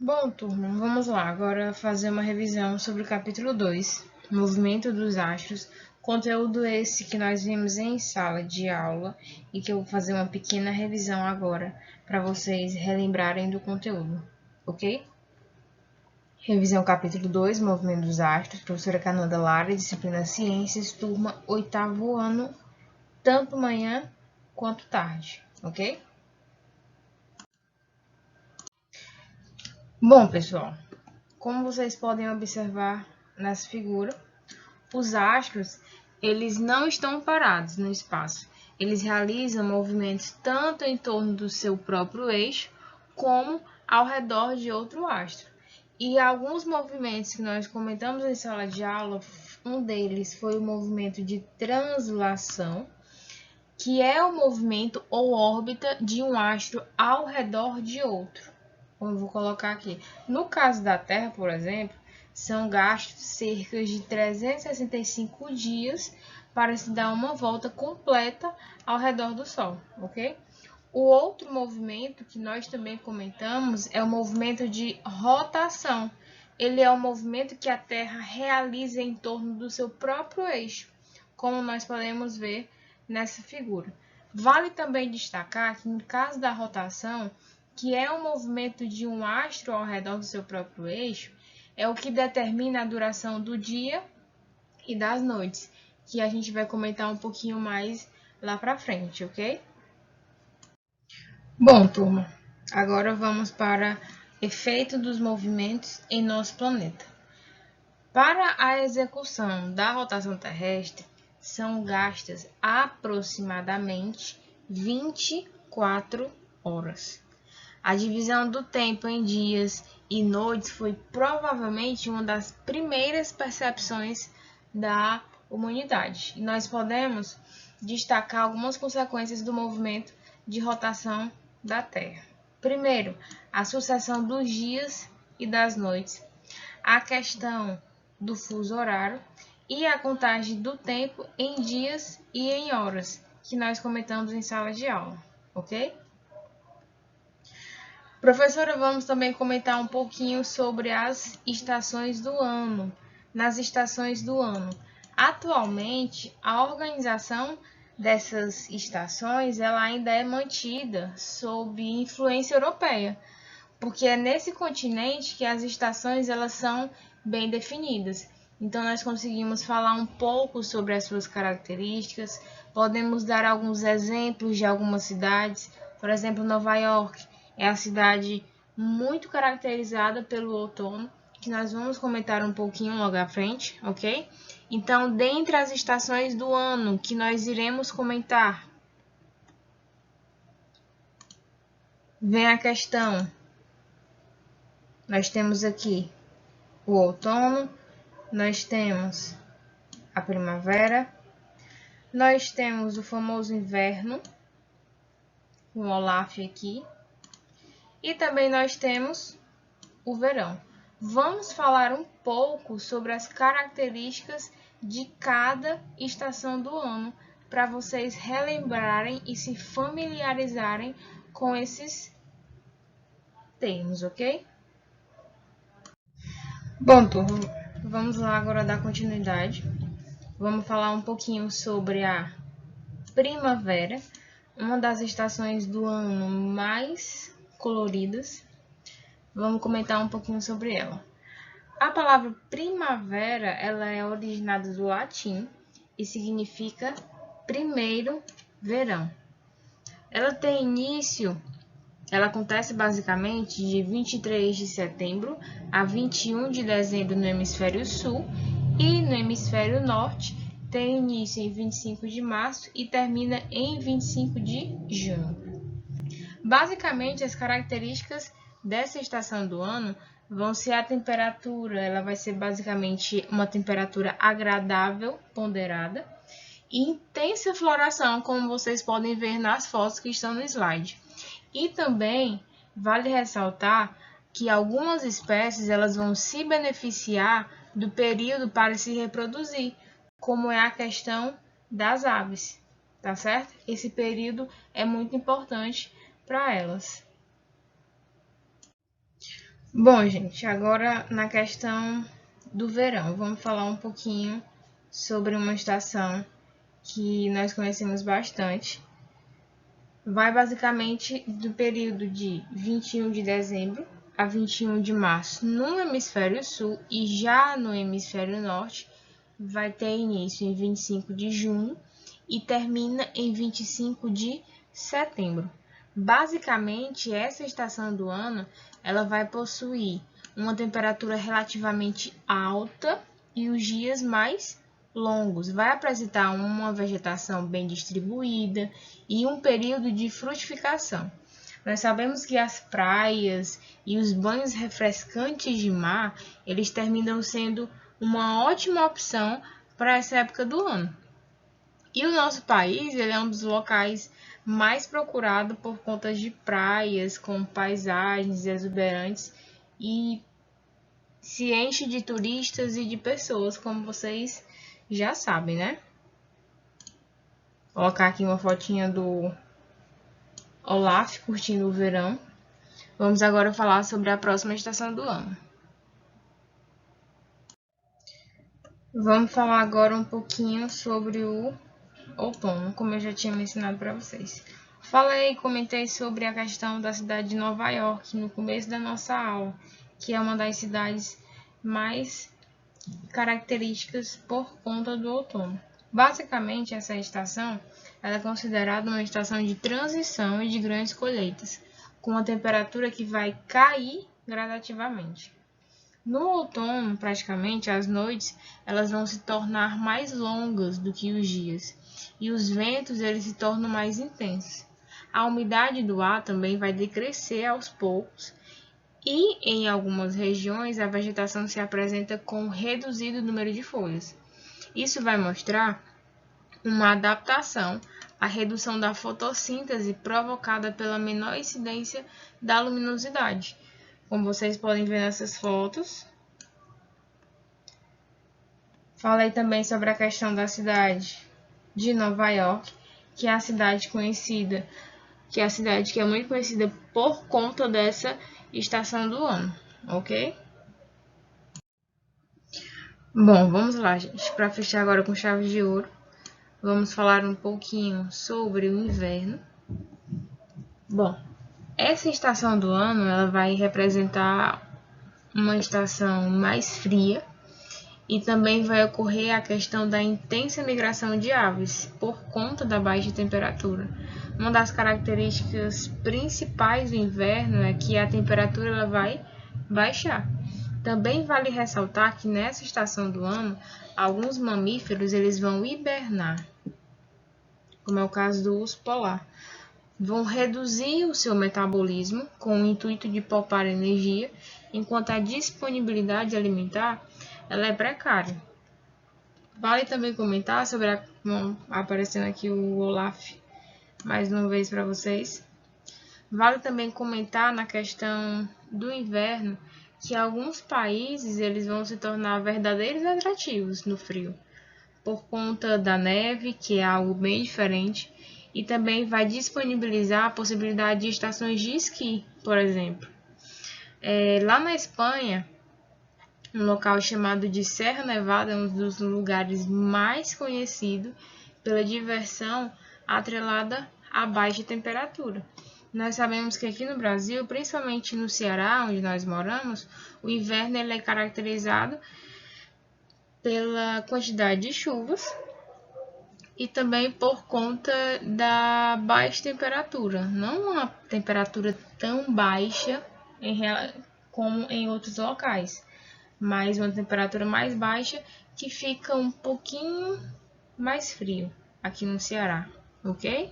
Bom, turma, vamos lá agora fazer uma revisão sobre o capítulo 2, Movimento dos Astros, conteúdo esse que nós vimos em sala de aula e que eu vou fazer uma pequena revisão agora para vocês relembrarem do conteúdo, ok? Revisão capítulo 2, Movimento dos Astros, professora Cananda Lara, disciplina Ciências, turma 8º ano, tanto manhã quanto tarde, ok? Bom, pessoal, como vocês podem observar nessa figura, os astros, eles não estão parados no espaço. Eles realizam movimentos tanto em torno do seu próprio eixo, como ao redor de outro astro. E alguns movimentos que nós comentamos em sala de aula, um deles foi o movimento de translação, que é o movimento ou órbita de um astro ao redor de outro. Como eu vou colocar aqui. No caso da Terra, por exemplo, são gastos cerca de 365 dias para se dar uma volta completa ao redor do Sol, ok? O outro movimento que nós também comentamos é o movimento de rotação. Ele é o movimento que a Terra realiza em torno do seu próprio eixo, como nós podemos ver nessa figura. Vale também destacar que, no caso da rotação, que é o movimento de um astro ao redor do seu próprio eixo, é o que determina a duração do dia e das noites, que a gente vai comentar um pouquinho mais lá para frente, ok? Bom, turma, agora vamos para efeito dos movimentos em nosso planeta. Para a execução da rotação terrestre, são gastas aproximadamente 24 horas. A divisão do tempo em dias e noites foi provavelmente uma das primeiras percepções da humanidade. E nós podemos destacar algumas consequências do movimento de rotação da Terra. Primeiro, a sucessão dos dias e das noites, a questão do fuso horário e a contagem do tempo em dias e em horas, que nós comentamos em sala de aula, ok? Professora, vamos também comentar um pouquinho sobre as estações do ano. Nas estações do ano, atualmente, a organização dessas estações ela ainda é mantida sob influência europeia, porque é nesse continente que as estações elas são bem definidas. Então, nós conseguimos falar um pouco sobre as suas características, podemos dar alguns exemplos de algumas cidades, por exemplo, Nova York é a cidade muito caracterizada pelo outono, que nós vamos comentar um pouquinho logo à frente, ok? Então, dentre as estações do ano que nós iremos comentar, vem a questão. Nós temos aqui o outono, nós temos a primavera, nós temos o famoso inverno, com o Olaf aqui, e também nós temos o verão. Vamos falar um pouco sobre as características de cada estação do ano, para vocês relembrarem e se familiarizarem com esses termos, ok? Bom, turma, vamos lá agora dar continuidade. Vamos falar um pouquinho sobre a primavera, uma das estações do ano mais coloridas. Vamos comentar um pouquinho sobre ela. A palavra primavera, ela é originada do latim e significa primeiro verão. Ela tem início, ela acontece basicamente de 23 de setembro a 21 de dezembro no hemisfério sul e no hemisfério norte tem início em 25 de março e termina em 25 de junho. Basicamente, as características dessa estação do ano vão ser a temperatura, ela vai ser basicamente uma temperatura agradável, ponderada, e intensa floração, como vocês podem ver nas fotos que estão no slide. E também vale ressaltar que algumas espécies elas vão se beneficiar do período para se reproduzir, como é a questão das aves, tá certo? Esse período é muito importante para elas. Bom, gente, agora na questão do verão, vamos falar um pouquinho sobre uma estação que nós conhecemos bastante. Vai basicamente do período de 21 de dezembro a 21 de março no hemisfério sul, e já no hemisfério norte vai ter início em 25 de junho e termina em 25 de setembro. Basicamente, essa estação do ano ela vai possuir uma temperatura relativamente alta e os dias mais longos. Vai apresentar uma vegetação bem distribuída e um período de frutificação. Nós sabemos que as praias e os banhos refrescantes de mar, eles terminam sendo uma ótima opção para essa época do ano. E o nosso país, ele é um dos locais mais procurado por conta de praias com paisagens exuberantes e se enche de turistas e de pessoas, como vocês já sabem, né? Vou colocar aqui uma fotinha do Olaf curtindo o verão. Vamos agora falar sobre a próxima estação do ano. Vamos falar agora um pouquinho sobre o outono, como eu já tinha mencionado para vocês. Comentei sobre a questão da cidade de Nova York no começo da nossa aula, que é uma das cidades mais características por conta do outono. Basicamente, essa estação ela é considerada uma estação de transição e de grandes colheitas, com uma temperatura que vai cair gradativamente. No outono, praticamente, as noites elas vão se tornar mais longas do que os dias, e os ventos eles se tornam mais intensos. A umidade do ar também vai decrescer aos poucos, e em algumas regiões a vegetação se apresenta com um reduzido número de folhas. Isso vai mostrar uma adaptação à redução da fotossíntese provocada pela menor incidência da luminosidade. Como vocês podem ver nessas fotos. Falei também sobre a questão da cidade de Nova York, que é a cidade conhecida, que é a cidade que é muito conhecida por conta dessa estação do ano, ok? Bom, vamos lá, gente. Para fechar agora com chave de ouro, vamos falar um pouquinho sobre o inverno. Bom, essa estação do ano ela vai representar uma estação mais fria e também vai ocorrer a questão da intensa migração de aves por conta da baixa temperatura. Uma das características principais do inverno é que a temperatura ela vai baixar. Também vale ressaltar que nessa estação do ano, alguns mamíferos eles vão hibernar, como é o caso do urso polar. Vão reduzir o seu metabolismo com o intuito de poupar energia, enquanto a disponibilidade alimentar ela é precária. Vale também comentar sobre aparecendo aqui o Olaf mais uma vez para vocês. Vale também comentar na questão do inverno que alguns países eles vão se tornar verdadeiros atrativos no frio, por conta da neve, que é algo bem diferente, e também vai disponibilizar a possibilidade de estações de esqui, por exemplo. Lá na Espanha, um local chamado de Serra Nevada é um dos lugares mais conhecidos pela diversão atrelada à baixa temperatura. Nós sabemos que aqui no Brasil, principalmente no Ceará, onde nós moramos, o inverno ele é caracterizado pela quantidade de chuvas e também por conta da baixa temperatura. Não uma temperatura tão baixa como em outros locais, mas uma temperatura mais baixa que fica um pouquinho mais frio aqui no Ceará, ok?